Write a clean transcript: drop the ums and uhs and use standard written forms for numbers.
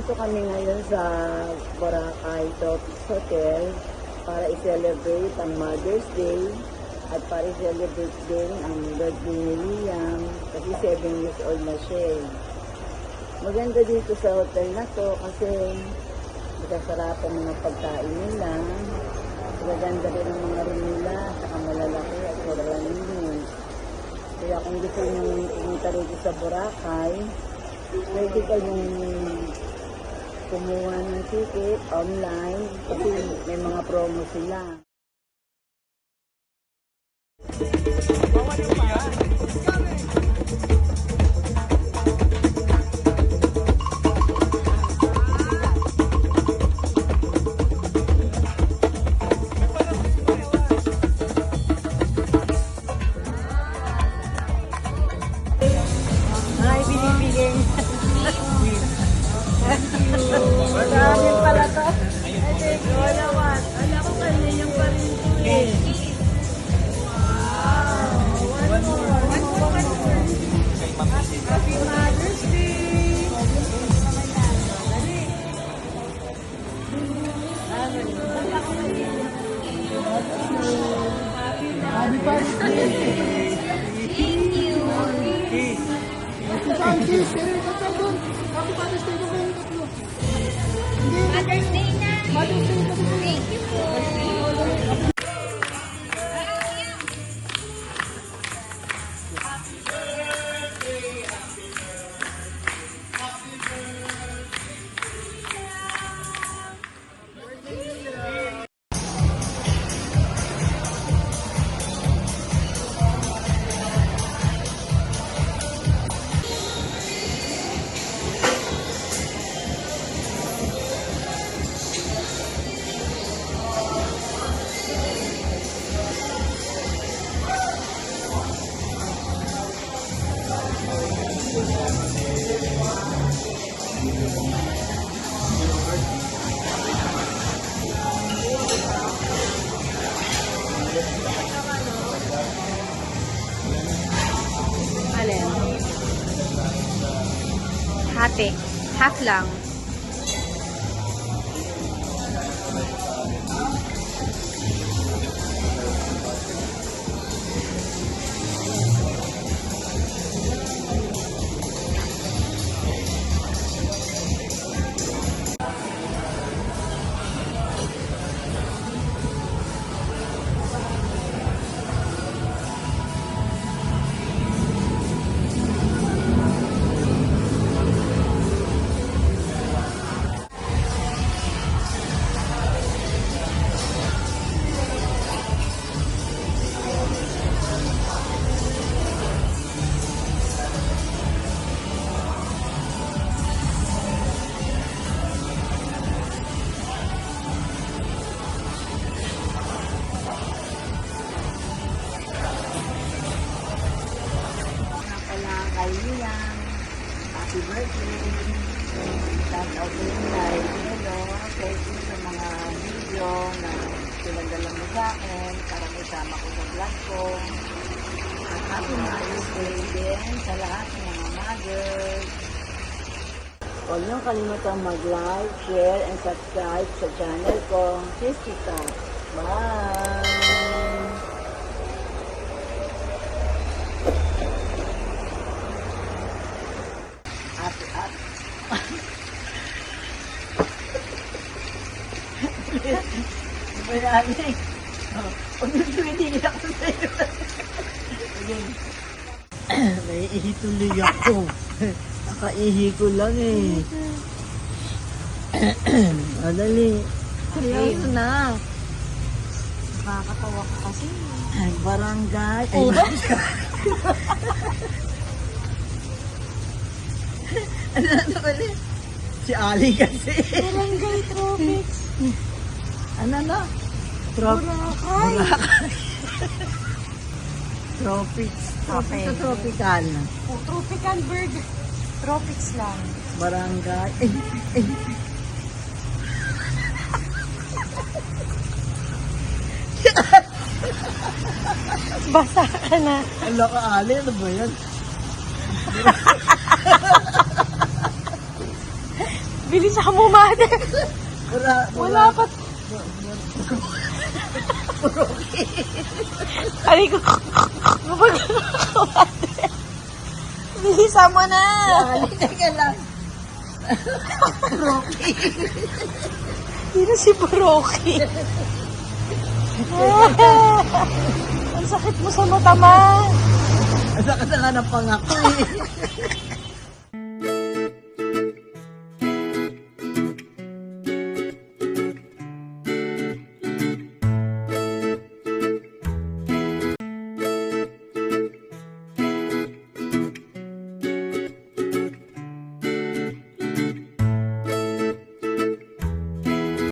Nandito kami ngayon sa Boracay Tropics Hotel para i-celebrate ang Mother's Day at para i-celebrate din ang birthday ni Liam kasi 7 years old na siya. Maganda dito sa hotel na to kasi magkasarapan mga pagkain nila. Maganda rin ang mga room nila, saka malalaki at sobrang linis. Kaya kung gusto nyo pumunta rito sa Boracay, pwede kayong kumuha ng ticket online kasi may mga promo sila. Ay, binibigay. Marami pala to. Ay, thank you naman. Ala ko kanya yung parin. Wow! One more. Happy Mother's Day! Happy Mother's Day! Thank you! Happy Mother's Day po kayong tatlo. Mother's Day na! Mother's Day po. Thank you po! Alin? Hati. Half lang. Kay Liam, happy birthday! Shout out to yung live. Hello, thank you sa mga video na pinadala mo sa akin para may sama ko sa vlog ko. At happy Mother's Day din sa lahat ng mga mothers. Huwag niyong kalimutang mag-like, share, and subscribe sa channel ko, Christica. Bye! Marami. Huwag nyo tumitigil ako sa'yo. Naiihi tuloy ako. Nakaihi ko lang eh. Madali. Seryoso na. Nakakatawa ka kasi. Ay, barangay. Ay, ano ulit? Si Ali kasi. Barangay Tropics. Ano na? Boracay. Tropics. Okay. Sa tropical. Tropical bird. Tropics lang. Barangay. Basa ka na. Ang laka Ali, ano ba yan? Bilis mo, mother. Wala pa. Aray ko. Bilisan mo na. Teka lang. Sino si Broky? Ang sakit mo sa mata, ma. Asa ka na nga ng pangako eh.